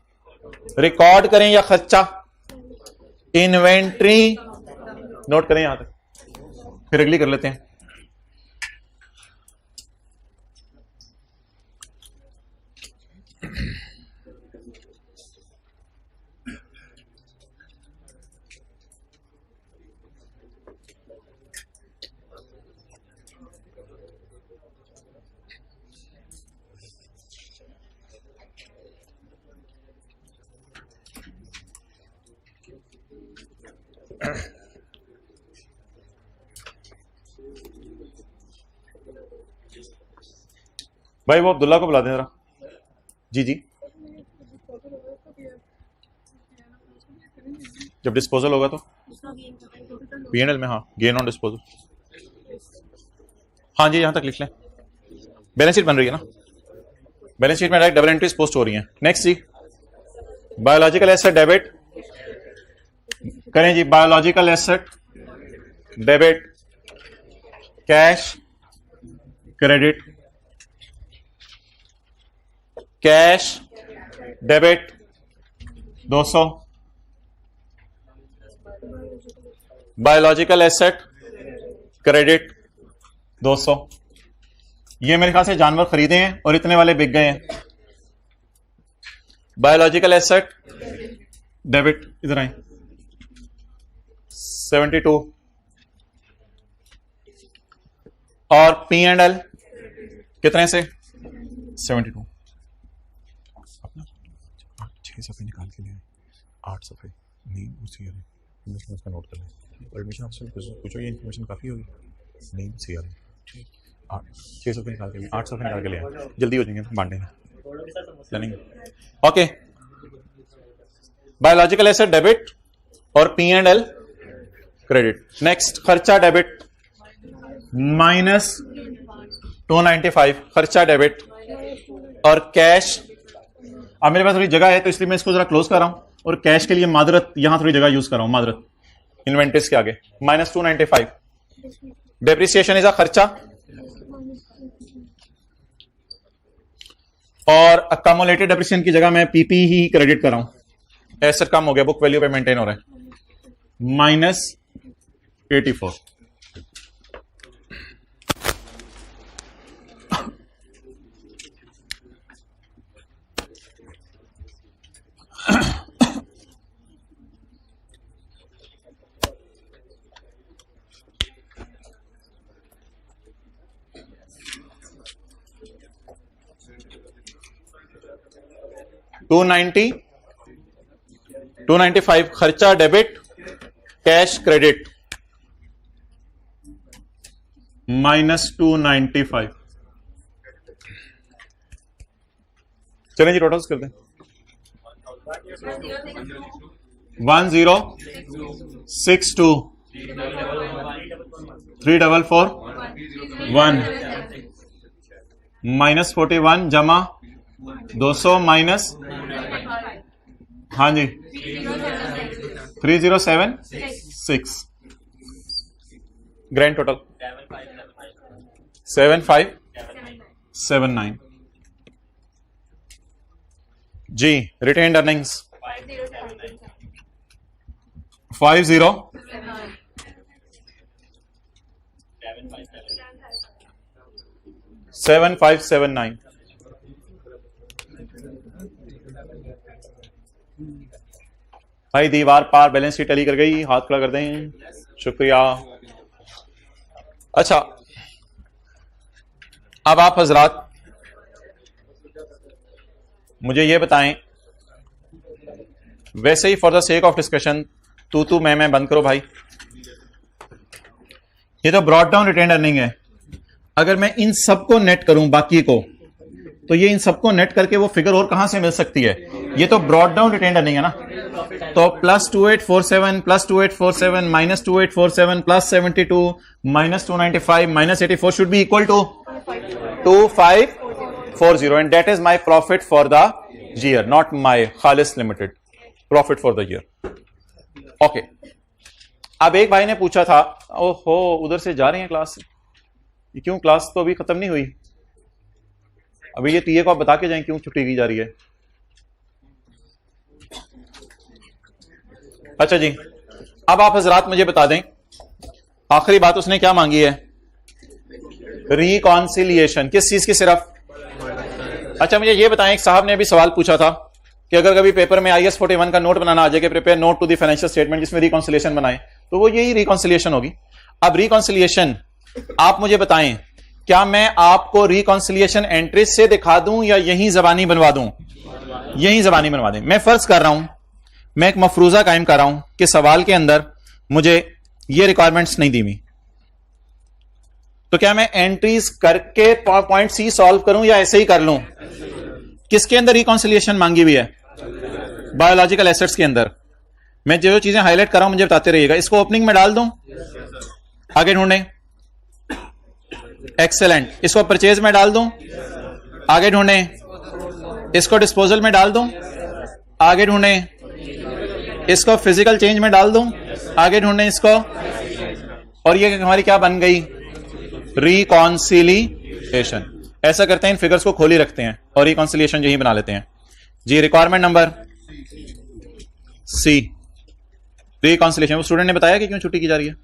रिकॉर्ड करें या खर्चा। इन्वेंट्री नोट करें यहां तक, फिर अगली कर लेते हैं। भाई वो अब्दुल्ला को बुला दें जरा। जी जी, जब डिस्पोजल होगा तो P&L में, हाँ गेन ऑन डिस्पोजल, हाँ जी यहां तक लिख लें। बैलेंस शीट बन रही है ना, बैलेंस शीट में डायरेक्ट डबल एंट्रीज पोस्ट हो रही हैं। नेक्स्ट जी, बायोलॉजिकल एसेट डेबिट करें जी। Biological asset debit, cash credit, cash debit 200, biological asset credit 200। ये मेरे ख्याल से जानवर खरीदे हैं और इतने वाले बिक गए हैं। बायोलॉजिकल एसेट डेबिट इधर आए 72, और P&L कितने से 72। 6 सफे निकाल के लिए 8 सफे नहीं उसी उसका नोट कर लें और एडमिशन ऑफिसर पूछो, ये इन्फॉर्मेशन काफ़ी होगी नहीं सी आ रही। 6 सफे निकाल के लिए 8 सफे निकाल के लिए जल्दी हो जाएंगे बांटेंगे planning. Okay, biological asset debit और P&L क्रेडिट। नेक्स्ट, खर्चा डेबिट -295, खर्चा डेबिट और कैश। अब मेरे पास थोड़ी जगह है तो इसलिए मैं इसको जरा क्लोज कर रहा हूं और कैश के लिए मादरत यहां थोड़ी जगह यूज कर रहा हूं, मादरत इन्वेंटरीज के आगे। -295, डेप्रिसिएशन इज अ खर्चा और अक्यूमुलेटेड डेप्रिसिएशन की जगह मैं PP ही क्रेडिट कर रहा हूं। एसेट कम हो गया, बुक वैल्यू पे मेंटेन हो रहा है। -84, $295 खर्चा डेबिट, कैश क्रेडिट -295। चलें जी टोटल्स कर दें। 1062 3441 -41 जमा 200 माइनस, हाँ जी 3076, ग्रैंड टोटल 7579। जी रिटेन्ड अर्निंग्स 7579। भाई दीवार पार बैलेंस शीट टैली कर गई, हाथ खड़ा कर दें, शुक्रिया। अच्छा, अब आप हजरात मुझे ये बताएं, वैसे ही for the sake of discussion तू मैं बंद करो भाई। ये तो ब्रॉड डाउन रिटेन्ड अर्निंग है। अगर मैं इन सबको नेट करूं बाकी को, तो ये इन सबको नेट करके वो फिगर और कहां से मिल सकती है? ये तो ब्रॉड डाउन रिटेन्ड अर्निंग है ना। तो +2847 +2847 -2847 +72 -295 -84 should be equal to 2540, and that is my profit for the year, not my Khalis Limited profit for the year. Okay. अब एक भाई ने पूछा था, ओहो उधर से जा रही है क्लास से, ये क्यों? क्लास तो अभी खत्म नहीं हुई, अभी ये टीए को आप बता के जाएं क्यों छुट्टी की जा रही है। अच्छा जी, अब आप हजरात मुझे बता दें, आखिरी बात उसने क्या मांगी है? रिकॉन्सिलिएशन। किस चीज की? सिर्फ। अच्छा मुझे ये बताएं, एक साहब ने अभी सवाल पूछा था कि अगर कभी पेपर में IS 41 का नोट बनाना आ जाए कि prepare note to the financial statement, जिसमें रिकॉन्सिलिएशन बनाए, तो वो यही रिकॉन्सिलिएशन होगी। अब रिकॉन्सिलिएशन आप मुझे बताएं, क्या मैं आपको रिकॉन्सिलिएशन एंट्रीज से दिखा दूं या यही जबानी बनवा दूं? यही जबानी बनवा दें। मैं फर्ज कर रहा हूं, मैं एक मफरूजा कायम कर रहा हूं कि सवाल के अंदर मुझे ये रिक्वायरमेंट्स नहीं दी हुई। तो क्या मैं एंट्रीज करके पॉइंट सी सॉल्व करूं या ऐसे ही कर लूं? किसके अंदर रिकॉन्सिलिएशन मांगी हुई है? बायोलॉजिकल एसेट्स के अंदर। मैं जो चीजें हाईलाइट कर रहा हूं मुझे बताते रहिएगा। इसको ओपनिंग में डाल दूं, आगे ढूंढें, एक्सेलेंट। इसको परचेज में डाल दूं, आगे ढूंढें। इसको डिस्पोजल में डाल दूं, आगे ढूंढें। इसको फिजिकल चेंज में डाल दूं, आगे ढूंढें इसको। और ये हमारी क्या बन गई? रिकॉन्सिलिएशन। ऐसा करते हैं, इन फिगर्स को खोली रखते हैं और रिकॉन्सिलिएशन यही बना लेते हैं जी। Requirement number C, reconciliation. Student ने बताया कि क्यों छुट्टी की जा रही है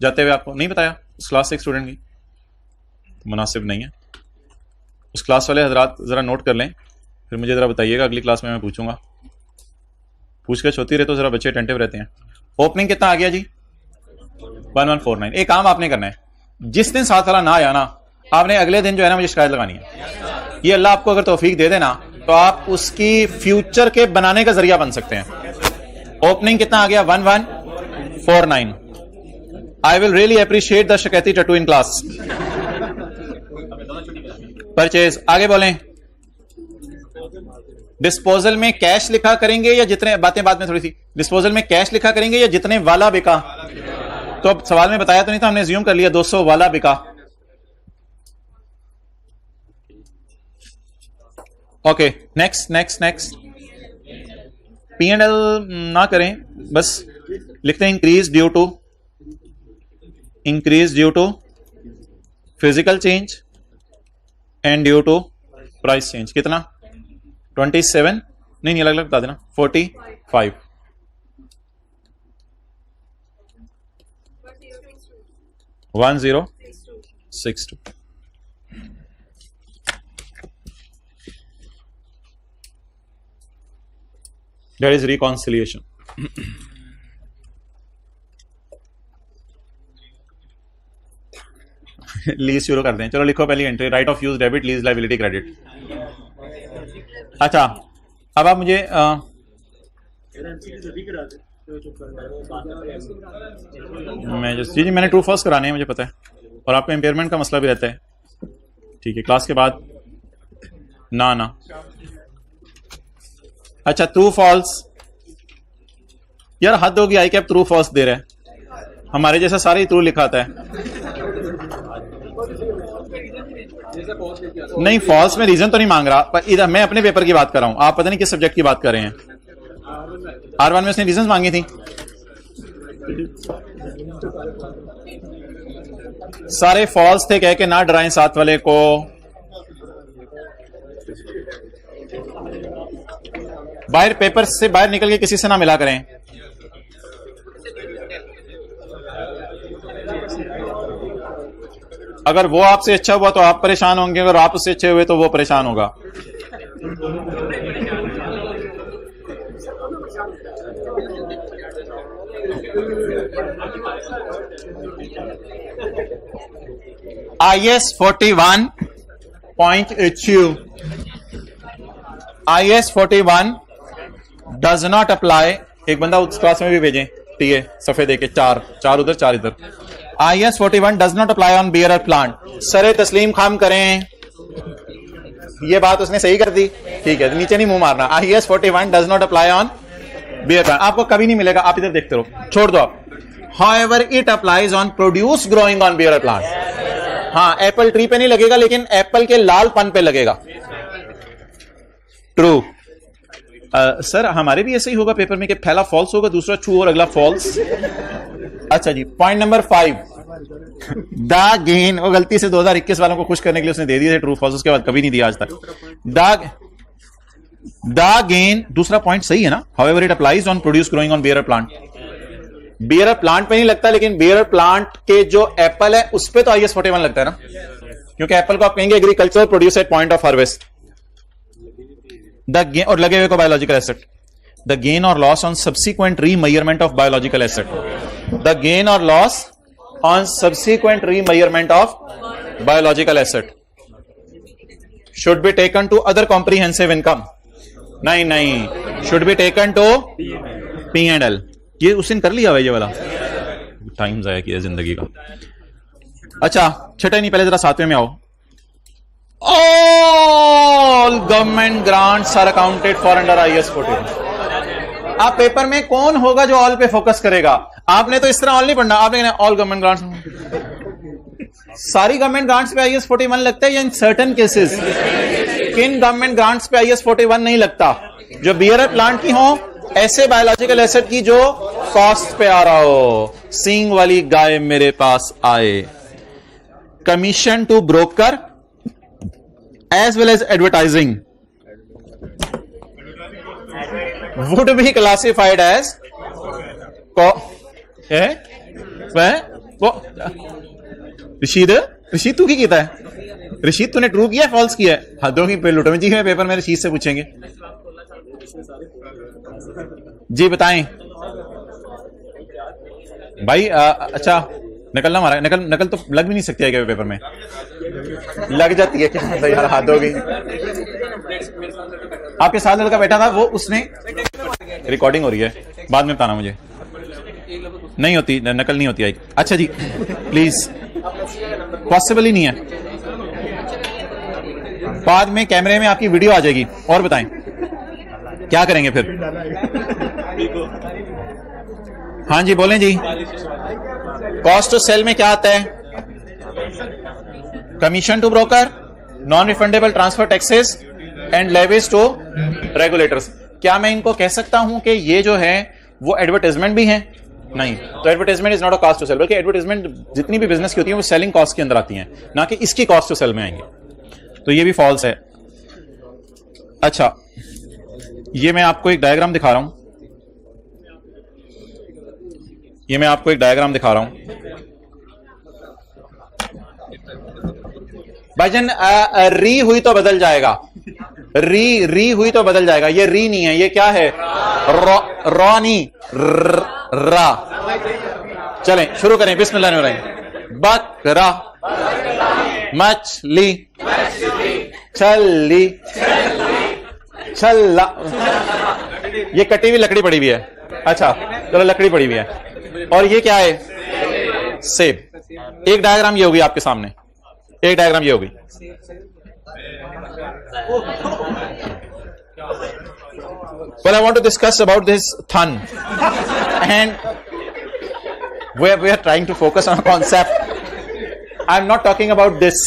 जाते हुए? आपको नहीं बताया? उस क्लास से एक स्टूडेंट की मुनासिब नहीं है। उस क्लास वाले हजरात जरा नोट कर लें, फिर मुझे जरा बताइएगा, अगली क्लास में मैं पूछूंगा। पूछगछ होती रहे तो जरा बच्चे अटेंटिव रहते हैं। ओपनिंग कितना आ गया जी? 1149। एक काम आपने करना है, जिस दिन साथ वाला ना आया ना, आपने अगले दिन जो है ना मुझे शिकायत लगानी है। ये अल्लाह आपको अगर तौफीक दे देना तो आप उसकी फ्यूचर के बनाने का जरिया बन सकते हैं। ओपनिंग कितना आ गया? 1149। I will really appreciate the शकैती टैटू इन क्लास। परचेज, आगे बोलें। डिस्पोजल में कैश लिखा करेंगे या जितने, बातें बाद में थोड़ी सी, डिस्पोजल में कैश लिखा करेंगे या जितने वाला बिका? तो अब सवाल में बताया तो नहीं था, हमने ज्यूम कर लिया 200 वाला बिका। Okay, next next next. P&L ना करें, बस लिखते हैं increase due to physical change and due to price change. कितना? 27, नहीं अलग अलग बता देना। 45। One 1062। That is reconciliation. Lease शुरू करते हैं। चलो लिखो पहली एंट्री, right of use debit, lease liability credit. अच्छा, अब आप मुझे मैं जी मैंने ट्रू फॉल्स कराने हैं, मुझे पता है, और आपको इम्पेयरमेंट का मसला भी रहता है। ठीक है, क्लास के बाद ना। अच्छा, ट्रू फॉल्स। यार हद होगी, आई कैप ट्रू फॉल्स दे रहा है, हमारे जैसा सारे ही ट्रू लिखाता है। नहीं, फॉल्स में रीजन तो नहीं मांग रहा, पर इधर मैं अपने पेपर की बात कर रहा हूं, आप पता नहीं किस सब्जेक्ट की बात कर रहे हैं। R1 में उसने रीजन मांगी थी, सारे फॉल्स थे, कह के ना डराएं साथ वाले को। बाहर पेपर से बाहर निकल के किसी से ना मिला करें। अगर वो आपसे अच्छा हुआ तो आप परेशान होंगे, अगर आप उससे अच्छे हुए तो वो परेशान होगा। IS 41.2 IS 41 does not apply. एक बंदा उस क्लास में भी भेजें, टीए सफे देके, चार उधर 4 इधर। IS 41 does not apply on bearer plant. सरे तस्लीम खाम करें, ये बात उसने सही कर दी, ठीक है, नीचे नहीं मुंह मारना। IS 41 does not apply on bearer plant, आपको कभी नहीं मिलेगा, आप इधर देखते रहो, छोड़ दो आप। However it applies on produce growing on bearer plant. हाँ, एप्पल ट्री पे नहीं लगेगा, लेकिन एप्पल के लाल पन पे लगेगा। ट्रू। सर हमारे भी ऐसे ही होगा पेपर में कि पहला फॉल्स होगा, दूसरा ट्रू और अगला फॉल्स। अच्छा जी, पॉइंट नंबर 5, द गेन। वो गलती से 2021 वालों को खुश करने के लिए उसने दे दिए थे ट्रू फॉल्स, उसके बाद कभी नहीं दिया आज तक। द गेन, दूसरा पॉइंट सही है ना। However it applies on produce growing on bearer plant. Bearer plant पे नहीं लगता, लेकिन बियर प्लांट के जो एप्पल है उस पे तो IS 41 लगता है ना, क्योंकि एप्पल को आप कहेंगे agriculture produce at point of harvest. The gain, और लगे हुए को बायोलॉजिकल एसेट। द गेन और loss on subsequent remeasurement of biological asset. The gain और loss on subsequent remeasurement of biological asset should be taken to other comprehensive income. नहीं, should be taken to P&L। ये उस दिन कर लिया भाई, ये वाला टाइम जाया किया जिंदगी का। अच्छा छठे नहीं, पहले जरा सातवें में आओ। All government grants are accounted for under IAS 41। आप पेपर में कौन होगा जो ऑल पे फोकस करेगा? आपने तो इस तरह ऑल नहीं पढ़ना, आपने कहना ऑल गवर्नमेंट ग्रांट्स। सारी गवर्नमेंट ग्रांट्स पे IAS 41 लगता है या इन सर्टन केसेस? किन गवर्नमेंट ग्रांट्स पे IAS 41 नहीं लगता? जो बियरर प्लांट की हो, ऐसे बायोलॉजिकल एसेट की जो कॉस्ट पे आ रहा हो। सींग वाली गाय मेरे पास आए। Commission to broker as well as advertising would be classified as रशीद तू की कीता है? रशीद तूने ट्रू किया फॉल्स किया है? हदों की लुटो में जी है, पेपर में रशीद से पूछेंगे। जी बताएं भाई। अच्छा नकल ना मारा, नकल तो लग भी नहीं सकती है क्या पेपर में? लग जाती है क्या? मतलब यार हाथ हो गई। आपके साथ लड़का बैठा था, वो उसने रिकॉर्डिंग हो रही है, बाद में बताना मुझे। नहीं होती नकल, नहीं होती है। अच्छा जी प्लीज, पॉसिबल ही नहीं है। बाद में कैमरे में आपकी वीडियो आ जाएगी। और बताएं क्या करेंगे फिर? हाँ जी बोलें जी। कॉस्ट टू सेल में क्या आता है? Commission to broker, non refundable transfer taxes and levies to regulators. क्या मैं इनको कह सकता हूं कि ये जो है वो एडवर्टाइजमेंट भी है? नहीं। तो advertisement is not a cost to sell, बल्कि एडवर्टाइजमेंट जितनी भी बिजनेस की होती है वो सेलिंग कॉस्ट के अंदर आती है, ना कि इसकी कॉस्ट टू सेल में आएंगे। तो ये भी फॉल्स है। अच्छा ये मैं आपको एक डायग्राम दिखा रहा हूं, ये मैं आपको एक डायग्राम दिखा रहा हूं भाईजान। री हुई तो बदल जाएगा, री हुई तो बदल जाएगा। ये री नहीं है, ये क्या है? रॉ नहीं, रा। चलें शुरू करें, बिस्मिल्लाह। बकरा, मछली, छल्ली, छल्ला। ये कटी हुई लकड़ी पड़ी हुई है। अच्छा चलो लकड़ी पड़ी हुई है। और ये क्या है? सेब। एक डायग्राम ये होगी आपके सामने, एक डायग्राम ये होगी। Well, I want to discuss about this thun, and we are trying to focus on a concept. I'm not talking about this,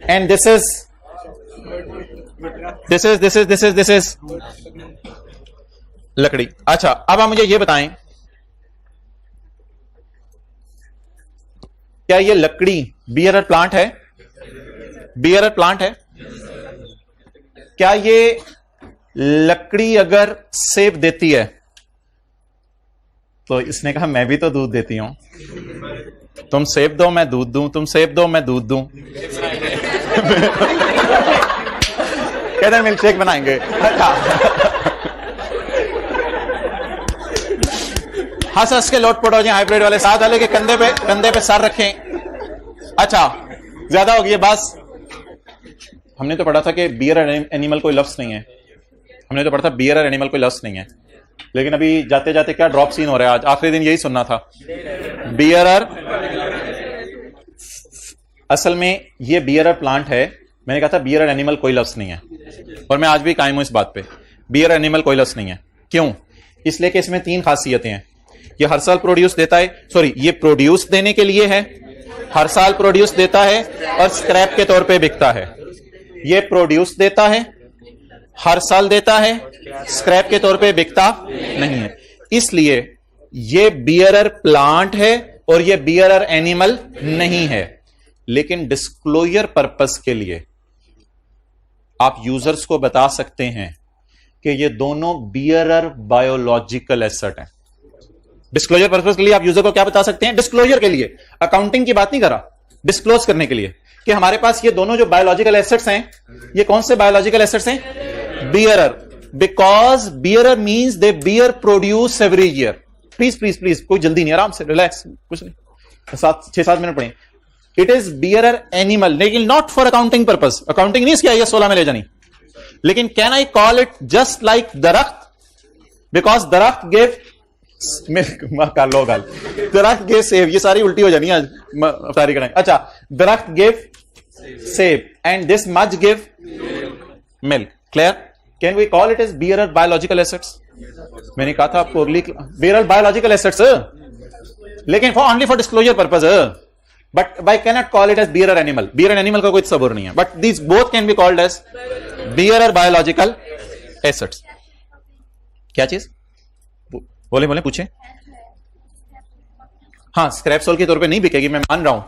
and this is लकड़ी। अच्छा अब आप मुझे ये बताएं, क्या ये लकड़ी बियरर प्लांट है? बियरर प्लांट है? क्या ये लकड़ी अगर सेब देती है तो इसने कहा मैं भी तो दूध देती हूं, तुम सेब दो मैं दूध दूं, तुम सेब दो मैं दूध दूं। कहते मिल्क शेक बनाएंगे। हंस हंस के लोटपोट हो जाए हाइब्रिड वाले। साथ वाले के कंधे पे सर रखें। अच्छा ज्यादा हो गई बस। हमने तो पढ़ा था कि बियर एनिमल कोई लफ्ज नहीं है, हमने तो पढ़ा था बियर एनिमल कोई लफ्ज नहीं है, लेकिन अभी जाते जाते क्या ड्रॉप सीन हो रहा है। आज आखिरी दिन यही सुनना था। बियरर असल में ये बियरर प्लांट है। मैंने कहा था बियरर एनिमल कोई लफ्ज नहीं है, और मैं आज भी कायम हूं इस बात पे। बियरर एनिमल कोई लफ्ज नहीं है। क्यों? इसलिए कि इसमें 3 खासियतें हैं। ये हर साल प्रोड्यूस देता है, सॉरी ये प्रोड्यूस देने के लिए है, हर साल प्रोड्यूस देता है और स्क्रैप के तौर पे बिकता है। ये प्रोड्यूस देता है, हर साल देता है, स्क्रैप के तौर पे बिकता नहीं है। इसलिए ये बियरर प्लांट है और ये बियरर एनिमल नहीं है। लेकिन डिस्क्लोजर पर्पस के लिए आप यूजर्स को बता सकते हैं कि ये दोनों बियरर बायोलॉजिकल एसेट हैं। डिस्क्लोजर पर्पस के लिए आप यूजर को क्या बता सकते हैं? डिस्क्लोजर के लिए, अकाउंटिंग की बात नहीं कर रहा, डिस्क्लोज करने के लिए कि हमारे पास ये दोनों जो बायोलॉजिकल एसेट्स हैं, ये कौन से बायोलॉजिकल एसेट्स हैं? Bearer. Because bearer means they beer produce every year. Please please please कोई जल्दी नहीं, आराम से रिलैक्स, कुछ नहीं, 6-7 मिनट पढ़ें। इट इज बियरर एनिमल, लेकिन not for accounting purpose. Accounting नहीं इसकी IAS 16 में ले जानी। लेकिन can I call it just like दरख्त? बिकॉज दरख्त गिव मिल्क कर लो गल। दरख्त गिव सेब, ये सारी उल्टी हो जानी है आज सारी करें। अच्छा, दरख्त गिव सेब and this much give milk. Clear? Can we call it as bearer biological assets? मैंने कहा था आपको अगली बियरर बायोलॉजिकल एसेट्स, लेकिन only for disclosure purpose, but by cannot call it as bearer animal. Bearer animal का कोई तस्वुर नहीं है, but these both can be called as bearer biological assets. क्या चीज बोले बोले पूछे? हाँ, स्क्रैप सोल के तौर पे नहीं बिकेगी, मैं मान रहा हूं।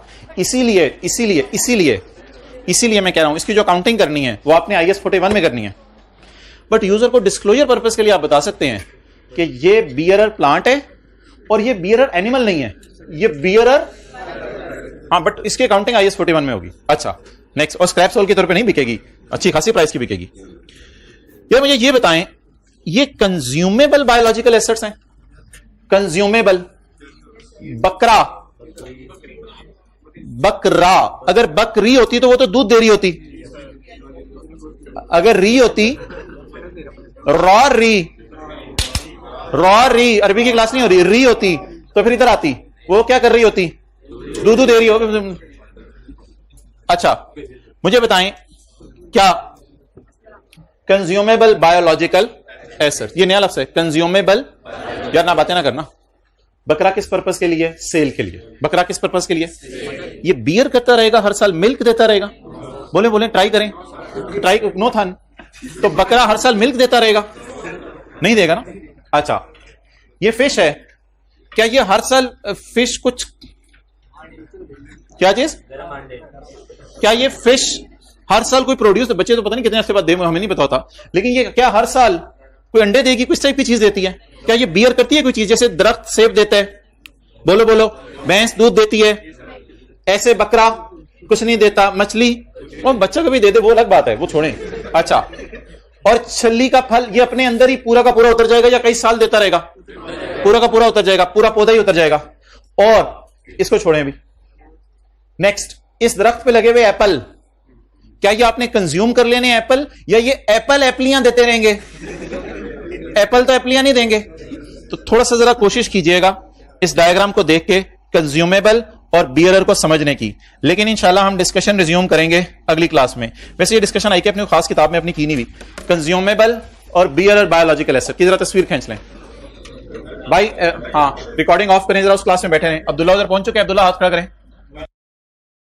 इसीलिए मैं कह रहा हूं इसकी जो काउंटिंग करनी है वो आपने IS 41 में करनी है, बट यूजर को डिस्क्लोजर पर्पस के लिए आप बता सकते हैं कि ये बियरर प्लांट है और ये बियरर एनिमल नहीं है, ये बियरर, हाँ, बट इसकी काउंटिंग IS 41 में होगी। अच्छा, नेक्स्ट, और स्क्रैप सोल के तौर पे नहीं बिकेगी, अच्छी खासी प्राइस की बिकेगी। ये मुझे ये बताएं, ये कंज्यूमेबल बायोलॉजिकल एसेट्स हैं? कंज्यूमेबल, बकरा, अगर बकरी होती तो वो तो दूध दे रही होती, अगर री होती, रॉ री, अरबी की क्लास नहीं हो रही, री होती तो फिर इधर आती, वो क्या कर रही होती? दूध दे रही हो। अच्छा, मुझे बताएं क्या कंज्यूमेबल बायोलॉजिकल एसेट, ये नया लफ्ज़ है कंज्यूमेबल, यार ना बातें ना करना। बकरा किस पर्पस के लिए? सेल के लिए। बकरा किस पर्पस के लिए? ये बियर करता रहेगा, हर साल मिल्क देता रहेगा। बोले बोले ट्राई करें, ट्राई नो थन। तो बकरा हर साल मिल्क देता रहेगा? नहीं देगा ना। अच्छा, ये फिश है, क्या ये हर साल फिश कुछ, क्या चीज, क्या ये फिश हर साल कोई प्रोड्यूस, बच्चे तो पता नहीं कितने अर्से बाद दे, हमें नहीं पता होता, लेकिन ये क्या हर साल कोई अंडे देगी, किस टाइप की चीज देती है? क्या ये बियर करती है कोई चीज? जैसे दरख्त सेब देता है, बोलो बोलो, भैंस दूध देती है, ऐसे बकरा कुछ नहीं देता, मछली और बच्चा कभी दे दे वो अलग बात है, वो छोड़ें। अच्छा, और छल्ली का फल ये अपने अंदर ही पूरा का पूरा उतर जाएगा या कई साल देता रहेगा? पूरा का पूरा उतर जाएगा, पूरा पौधा ही उतर जाएगा। और इसको छोड़ें अभी। नेक्स्ट, इस दरख्त पे लगे हुए एप्पल, क्या ये आपने कंज्यूम कर लेने एप्पल, या ये एप्पल एप्पलियां देते रहेंगे? एप्पल तो एप्पलियां नहीं देंगे। तो थोड़ा सा जरा कोशिश कीजिएगा इस डायग्राम को देख के कंज्यूमेबल और बियरर को समझने की, लेकिन इंशाल्लाह हम डिस्कशन रिज्यूम करेंगे अगली क्लास में। वैसे ये डिस्कशन आई कि अपनी खास किताब में अपनी की नहीं हुई, कंज्यूमेबल और बियरर बायोलॉजिकल एसेट की। जरा तस्वीर खींच लें भाई, हाँ, रिकॉर्डिंग ऑफ करें जरा, उस क्लास में बैठे रहें। अब्दुल्ला उधर पहुंच चुके हैं, अब्दुल्ला हाथ खड़ा करें।